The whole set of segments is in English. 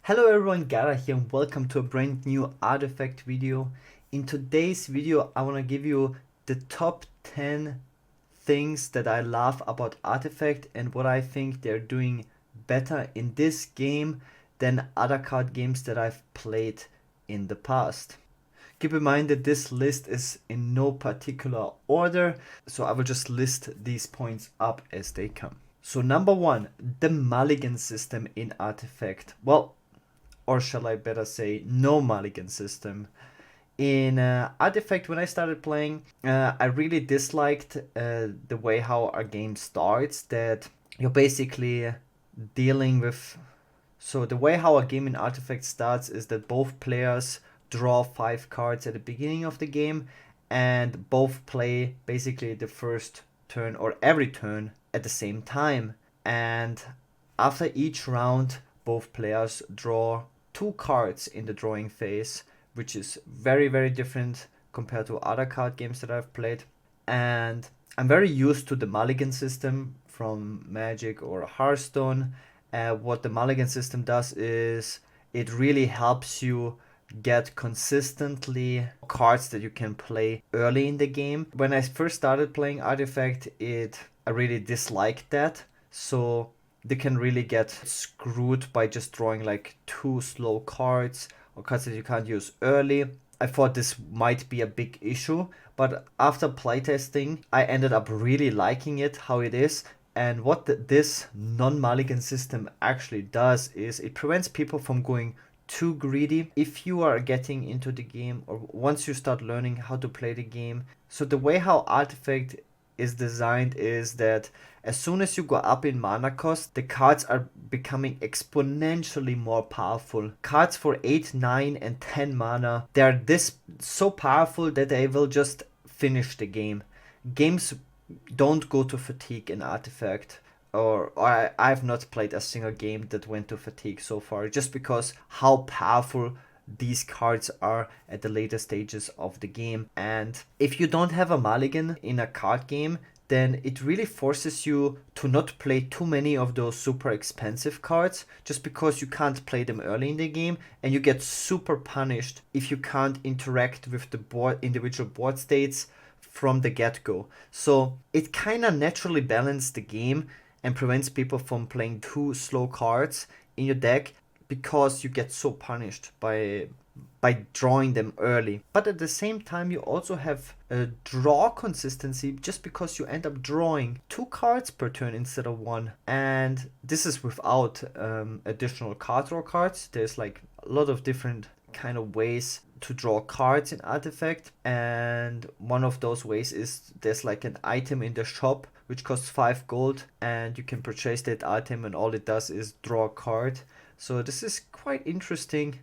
Hello everyone, Gaara here and welcome to a brand new artifact video. In today's video I want to give you the top 10 things that I love about artifact and what I think they're doing better in this game than other card games that I've played in the past. Keep in mind that this list is in no particular order, so I will just list these points up as they come. So number one, the Mulligan system in Artifact. Well, or shall I better say, no Mulligan system. In Artifact, when I started playing, I really disliked the way how our game starts, that you're basically dealing with... So the way how a game in Artifact starts is that both players draw 5 cards at the beginning of the game, and both play basically the first turn or every turn at the same time. And after each round, both players draw 2 cards in the drawing phase, which is very, very different compared to other card games that I've played. And I'm very used to the Mulligan system from Magic or Hearthstone. What the Mulligan system does is it really helps you get consistently cards that you can play early in the game. When I first started playing Artifact, I really disliked that. So they can really get screwed by just drawing like 2 slow cards or cards that you can't use early. I thought this might be a big issue, but after playtesting, I ended up really liking it how it is. And what this non-Mulligan system actually does is it prevents people from going too greedy if you are getting into the game or once you start learning how to play the game. So the way how Artifact is designed is that as soon as you go up in mana cost, the cards are becoming exponentially more powerful. Cards for 8, 9 and 10 mana, they're this so powerful that they will just finish the game. Games don't go to fatigue in Artifact, or I've not played a single game that went to fatigue so far, just because how powerful these cards are at the later stages of the game. And if you don't have a Mulligan in a card game, then it really forces you to not play too many of those super expensive cards, just because you can't play them early in the game, and you get super punished if you can't interact with the individual board states from the get-go. So it kind of naturally balances the game and prevents people from playing too slow cards in your deck, because you get so punished by drawing them early. But at the same time, you also have a draw consistency, just because you end up drawing 2 cards per turn instead of 1. And this is without additional card draw cards. There's like a lot of different kind of ways to draw cards in Artifact, and one of those ways is there's like an item in the shop which costs 5 gold, and you can purchase that item and all it does is draw a card. So this is quite interesting,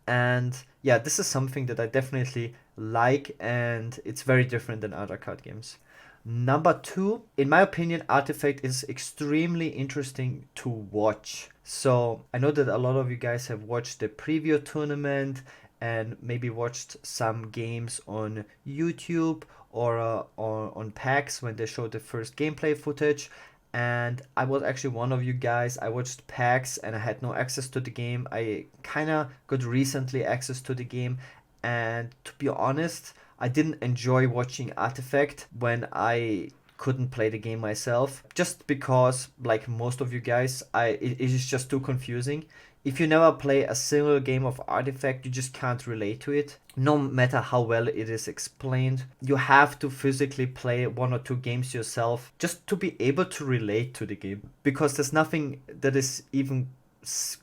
and yeah, this is something that I definitely like, and it's very different than other card games. Number 2, in my opinion, Artifact is extremely interesting to watch. So I know that a lot of you guys have watched the preview tournament and maybe watched some games on YouTube or on PAX when they showed the first gameplay footage. And I was actually one of you guys. I watched PAX and I had no access to the game. I kind of got recently access to the game, and to be honest, I didn't enjoy watching Artifact when I couldn't play the game myself, just because, like most of you guys, it is just too confusing. If you never play a single game of Artifact, you just can't relate to it. No matter how well it is explained, you have to physically play 1 or 2 games yourself just to be able to relate to the game, because there's nothing that is even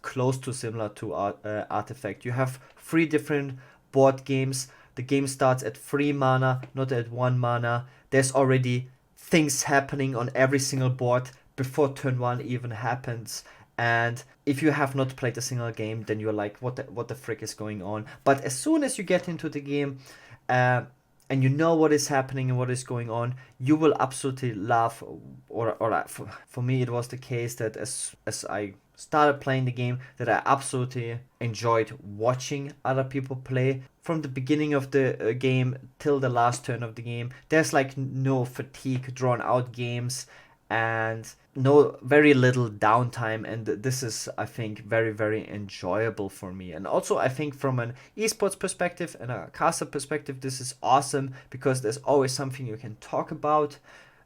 close to similar to Artifact. You have 3 different board games. The game starts at 3 mana, not at 1 mana. There's already things happening on every single board before turn 1 even happens. And if you have not played a single game, then you're like, what the frick is going on? But as soon as you get into the game, and you know what is happening and what is going on, you will absolutely love. Or for me, it was the case that as I started playing the game, that I absolutely enjoyed watching other people play from the beginning of the game till the last turn of the game. There's like no fatigue, drawn out games. And no very little downtime, and this is, I think, very enjoyable for me. And also I think from an esports perspective and a caster perspective, this is awesome because there's always something you can talk about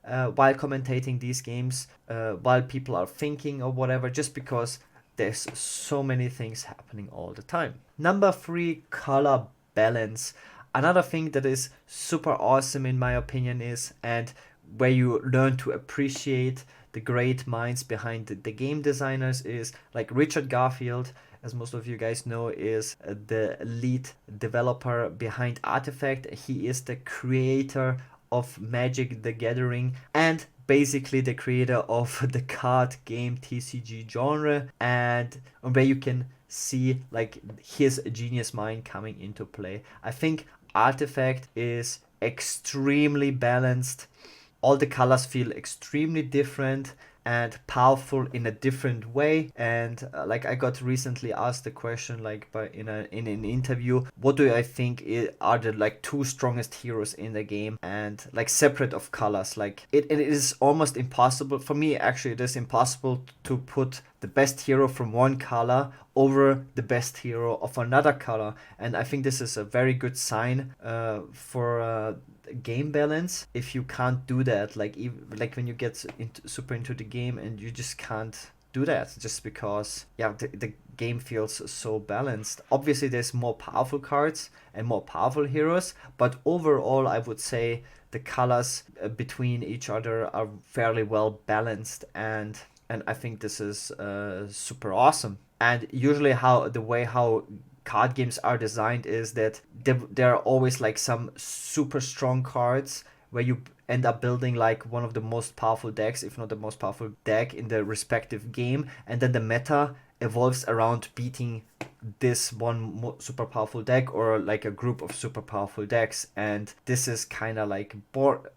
while commentating these games, while people are thinking or whatever, just because there's so many things happening all the time. Number 3, color balance. Another thing that is super awesome in my opinion is, and where you learn to appreciate the great minds behind the game designers, is like Richard Garfield, as most of you guys know, is the lead developer behind Artifact. He is the creator of Magic the Gathering and basically the creator of the card game TCG genre, and where you can see like his genius mind coming into play. I think Artifact is extremely balanced. All the colors feel extremely different and powerful in a different way. And like I got recently asked the question, like by in an interview, what do I think are the like 2 strongest heroes in the game, and like separate of colors. Like it is almost impossible for me. Actually, it is impossible to put the best hero from one color over the best hero of another color. And I think this is a very good sign for game balance. If you can't do that, like like when you get super into the game and you just can't do that, just because the game feels so balanced. Obviously there's more powerful cards and more powerful heroes, but overall I would say the colors between each other are fairly well balanced, and I think this is super awesome. And usually how card games are designed is that there are always like some super strong cards where you end up building like one of the most powerful decks, if not the most powerful deck in the respective game, and then the meta evolves around beating this one super powerful deck or like a group of super powerful decks. And this is kind of like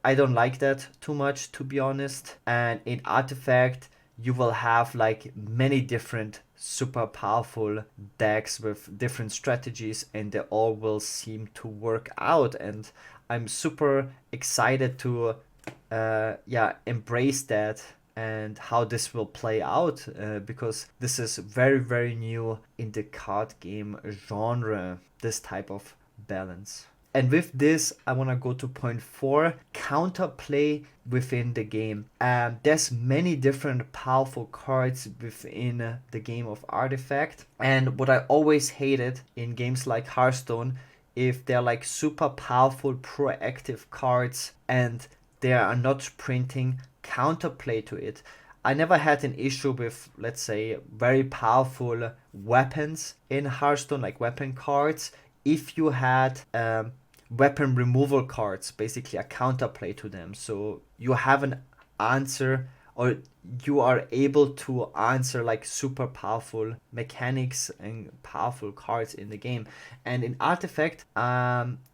I don't like that too much, to be honest. And in Artifact you will have like many different super powerful decks with different strategies, and they all will seem to work out. And I'm super excited to embrace that and how this will play out, because this is very new in the card game genre, this type of balance. And with this, I want to go to point 4, counterplay within the game. There's many different powerful cards within the game of Artifact. And what I always hated in games like Hearthstone, if they're like super powerful proactive cards and they are not printing counterplay to it. I never had an issue with, let's say, very powerful weapons in Hearthstone, like weapon cards, if you had weapon removal cards, basically a counterplay to them. So you have an answer, or you are able to answer like super powerful mechanics and powerful cards in the game. And in Artifact,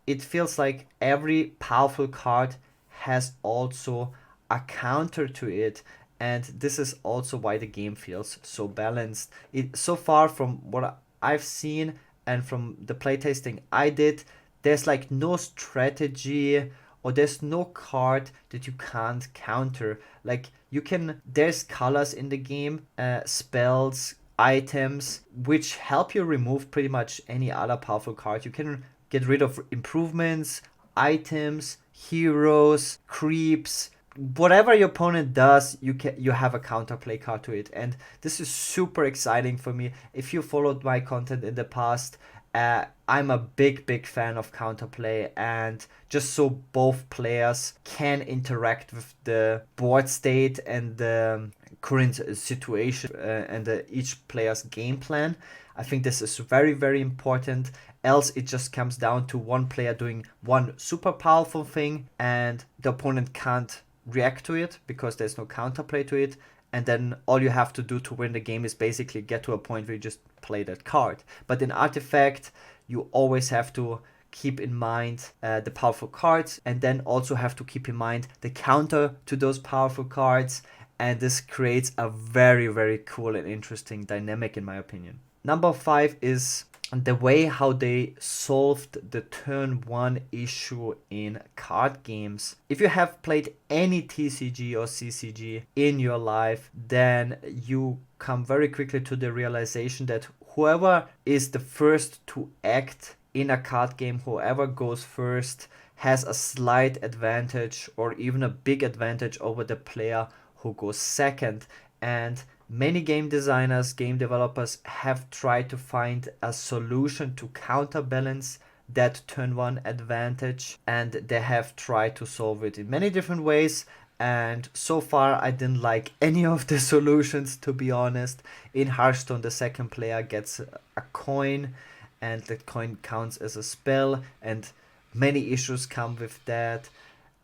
it feels like every powerful card has also a counter to it. And this is also why the game feels so balanced. So far from what I've seen and from the playtesting I did, there's like no strategy or there's no card that you can't counter. Like there's colors in the game, spells, items, which help you remove pretty much any other powerful card. You can get rid of improvements, items, heroes, creeps. Whatever your opponent does, you have a counterplay card to it, and this is super exciting for me. If you followed my content in the past, I'm a big fan of counterplay, and just so both players can interact with the board state and the current situation and each player's game plan. I think this is very important. Else it just comes down to one player doing one super powerful thing and the opponent can't react to it because there's no counterplay to it, and then all you have to do to win the game is basically get to a point where you just play that card. But in Artifact, you always have to keep in mind the powerful cards, and then also have to keep in mind the counter to those powerful cards, and this creates a very cool and interesting dynamic in my opinion. Number 5 is the way how they solved the turn one issue in card games. If you have played any TCG or CCG in your life, then you come very quickly to the realization that whoever is the first to act in a card game, whoever goes first, has a slight advantage or even a big advantage over the player who goes second. And many game designers, game developers have tried to find a solution to counterbalance that turn one advantage, and they have tried to solve it in many different ways. And so far, I didn't like any of the solutions, to be honest. In Hearthstone, the second player gets a coin, and that coin counts as a spell, and many issues come with that.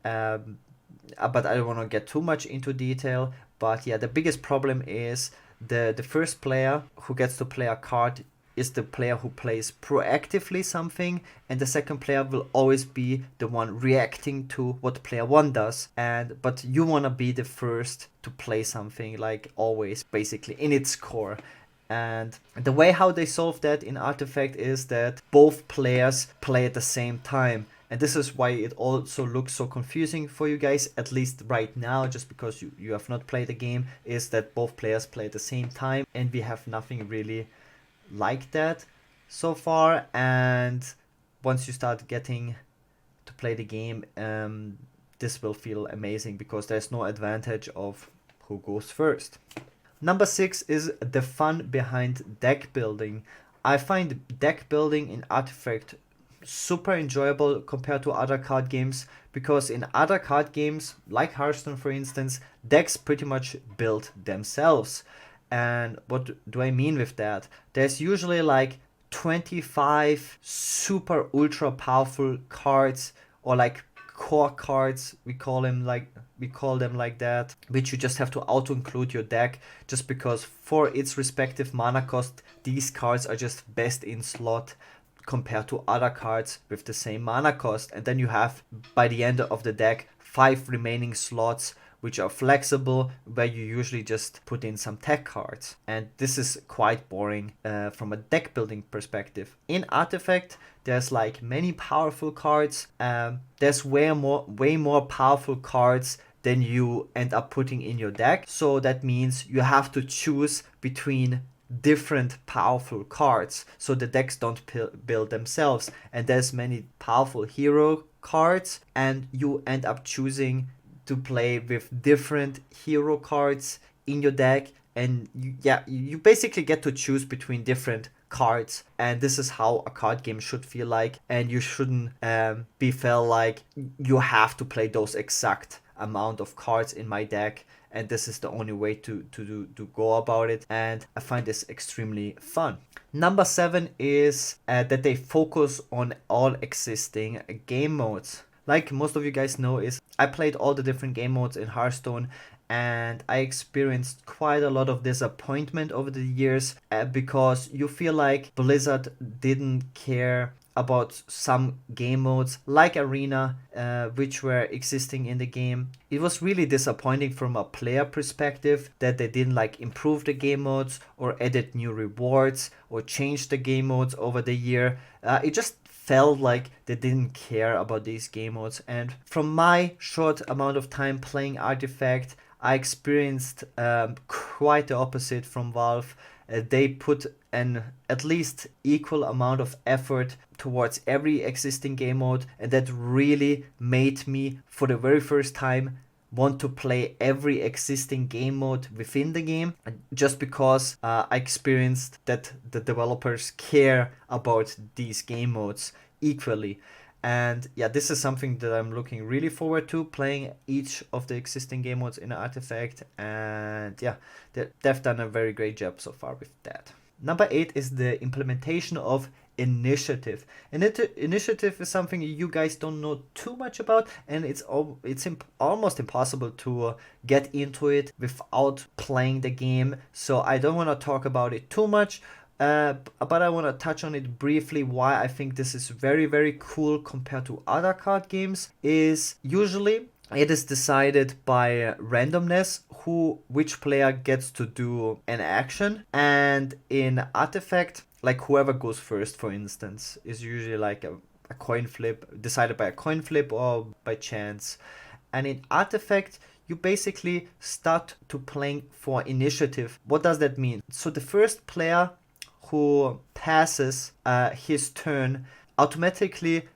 But I don't want to get too much into detail. But yeah, the biggest problem is the first player who gets to play a card is the player who plays proactively something, and the second player will always be the one reacting to what player one does. But you want to be the first to play something, like always, basically in its core. And the way how they solve that in Artifact is that both players play at the same time. And this is why it also looks so confusing for you guys, at least right now, just because you have not played the game, is that both players play at the same time, and we have nothing really like that so far. And once you start getting to play the game, this will feel amazing because there's no advantage of who goes first. Number 6 is the fun behind deck building. I find deck building in Artifact super enjoyable compared to other card games, because in other card games, like Hearthstone for instance, decks pretty much build themselves. And what do I mean with that? There's usually like 25 super ultra powerful cards, or like core cards, we call them like that, which you just have to auto include your deck, just because for its respective mana cost, these cards are just best in slot compared to other cards with the same mana cost. And then you have, by the end of the deck, 5 remaining slots which are flexible, where you usually just put in some tech cards. And this is quite boring from a deck building perspective. In Artifact, there's like many powerful cards. There's way more powerful cards than you end up putting in your deck. So that means you have to choose between different powerful cards, so the decks don't build themselves. And there's many powerful hero cards, and you end up choosing to play with different hero cards in your deck, and you basically get to choose between different cards. And this is how a card game should feel like, and you shouldn't be felt like you have to play those exact amount of cards in my deck, and this is the only way to go about it. And I find this extremely fun. Number 7 is that they focus on all existing game modes. Like most of you guys know, is I played all the different game modes in Hearthstone, and I experienced quite a lot of disappointment over the years because you feel like Blizzard didn't care about some game modes like Arena, which were existing in the game. It was really disappointing from a player perspective that they didn't like improve the game modes or added new rewards or change the game modes over the year. It just felt like they didn't care about these game modes. And from my short amount of time playing Artifact, I experienced quite the opposite from Valve. They put an at least equal amount of effort towards every existing game mode, and that really made me, for the very first time, want to play every existing game mode within the game, just because I experienced that the developers care about these game modes equally. And yeah, this is something that I'm looking really forward to, playing each of the existing game modes in Artifact. And yeah, they've done a very great job so far with that. Number 8 is the implementation of initiative. And initiative is something you guys don't know too much about, and it's almost impossible to get into it without playing the game. So I don't want to talk about it too much. But I want to touch on it briefly. Why I think this is very, very cool compared to other card games is usually it is decided by randomness which player gets to do an action. And in Artifact, like whoever goes first, for instance, is usually like a coin flip, decided by a coin flip or by chance. And in Artifact, you basically start to playing for initiative. What does that mean? So the first player who passes his turn automatically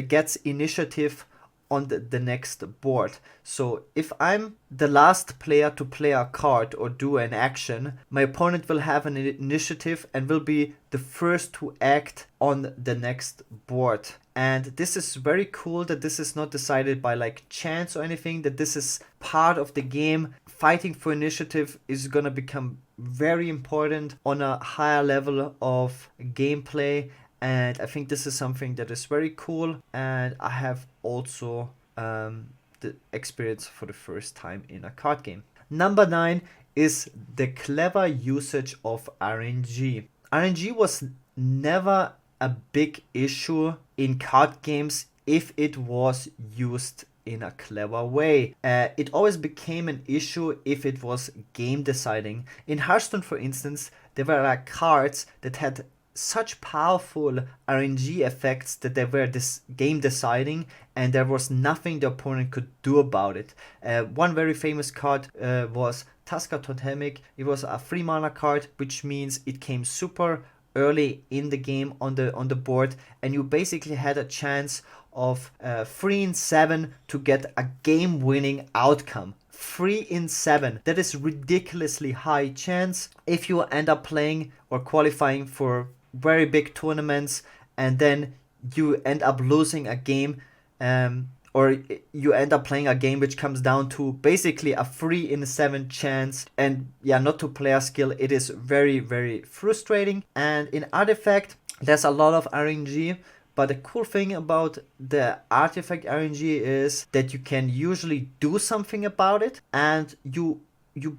gets initiative on the next board. So if I'm the last player to play a card or do an action, my opponent will have an initiative and will be the first to act on the next board. And this is very cool that this is not decided by like chance or anything, that this is part of the game. Fighting for initiative is gonna become very important on a higher level of gameplay. And I think this is something that is very cool. And I have also the experience for the first time in a card game. Number 9 is the clever usage of RNG. RNG was never a big issue in card games if it was used in a clever way. It always became an issue if it was game deciding. In Hearthstone, for instance, there were like cards that had such powerful RNG effects that they were this game deciding, and there was nothing the opponent could do about it. One very famous card was Tusker Totemic. It was a 3 mana card, which means it came super early in the game on the board, and you basically had a chance of 3 in 7 to get a game-winning outcome. 3 in 7. That is ridiculously high chance if you end up playing or qualifying for very big tournaments and then you end up losing a game, or you end up playing a game which comes down to basically a 3 in 7 chance, and yeah, not to player skill. It is very, very frustrating. And in Artifact, there's a lot of RNG, but the cool thing about the Artifact RNG is that you can usually do something about it, and you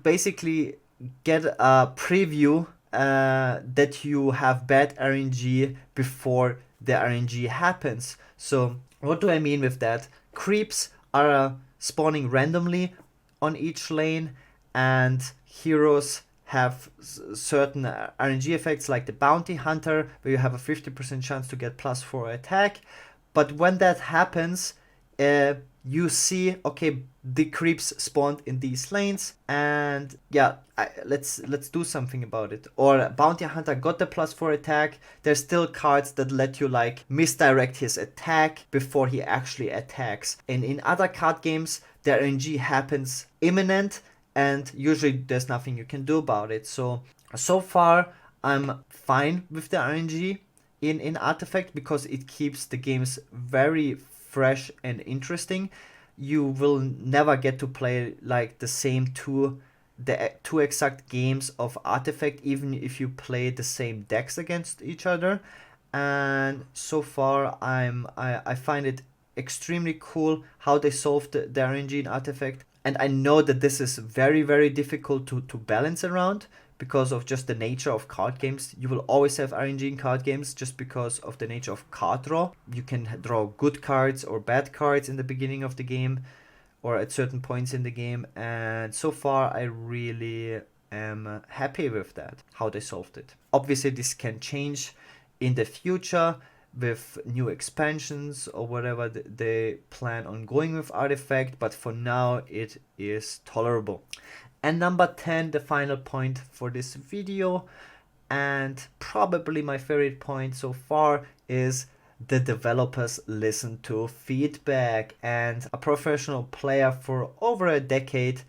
basically get a preview that you have bad RNG before the RNG happens. So what do I mean with that? Creeps are spawning randomly on each lane, and heroes have certain RNG effects like the Bounty Hunter, where you have a 50% chance to get +4 attack. But when that happens, you see, okay, the creeps spawned in these lanes, and yeah, let's do something about it. Or Bounty Hunter got the +4 attack. There's still cards that let you like misdirect his attack before he actually attacks. And in other card games, the RNG happens imminent, and usually there's nothing you can do about it. So far I'm fine with the RNG in Artifact because it keeps the games very fresh and interesting. You will never get to play like the same two exact games of Artifact, even if you play the same decks against each other. And so far I find it extremely cool how they solved the RNG in Artifact. And I know that this is very, very difficult to balance around because of just the nature of card games. You will always have RNG in card games just because of the nature of card draw. You can draw good cards or bad cards in the beginning of the game or at certain points in the game. And so far I really am happy with that, how they solved it. Obviously this can change in the future with new expansions or whatever they plan on going with Artifact, but for now it is tolerable. And number 10, the final point for this video, and probably my favorite point so far, is the developers listen to feedback. And a professional player for over a decade,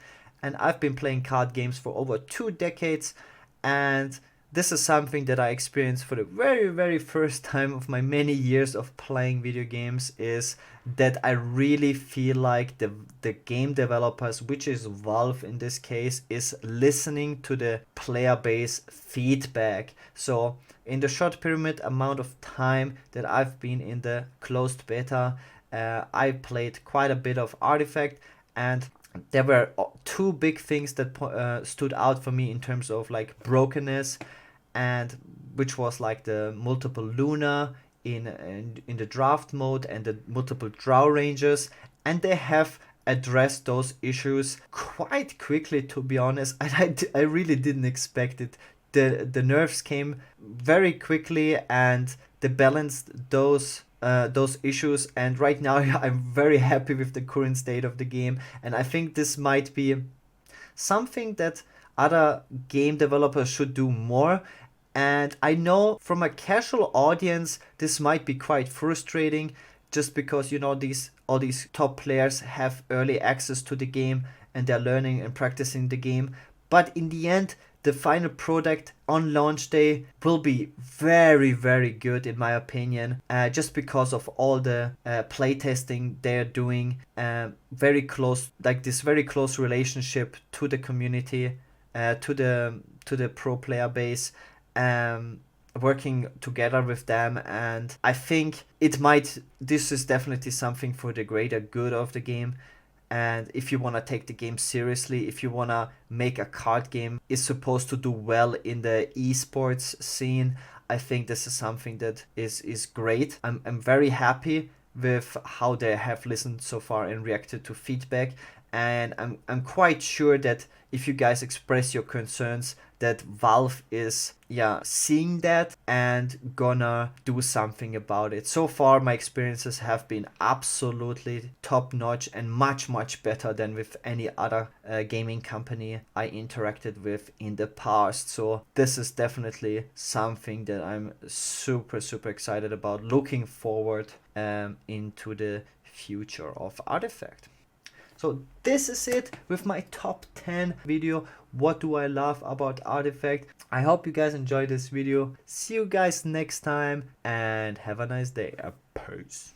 and I've been playing card games for over 2 decades, and this is something that I experienced for the very, very first time of my many years of playing video games, is that I really feel like the game developers, which is Valve in this case, is listening to the player base feedback. So in the short pyramid amount of time that I've been in the closed beta, I played quite a bit of Artifact, and there were 2 big things that stood out for me in terms of like brokenness, and which was like the multiple Luna in the draft mode and the multiple draw ranges. And they have address those issues quite quickly, to be honest. And I really didn't expect it. The nerfs came very quickly and they balanced those issues, and right now I'm very happy with the current state of the game, and I think this might be something that other game developers should do more. And I know from a casual audience this might be quite frustrating, just because all these top players have early access to the game and they're learning and practicing the game. But in the end, the final product on launch day will be very, very good in my opinion, just because of all the playtesting they're doing, very close, like this very close relationship to the community, to the pro player base, working together with them. And I think this is definitely something for the greater good of the game. And if you want to take the game seriously, if you want to make a card game is supposed to do well in the esports scene, I think this is something that is great. I'm very happy with how they have listened so far and reacted to feedback. And I'm quite sure that if you guys express your concerns, that Valve is seeing that and gonna do something about it. So far my experiences have been absolutely top notch and much better than with any other gaming company I interacted with in the past. So this is definitely something that I'm super excited about, looking forward into the future of Artifact. So this is it with my top 10 video. What do I love about Artifact? I hope you guys enjoyed this video. See you guys next time and have a nice day. Peace.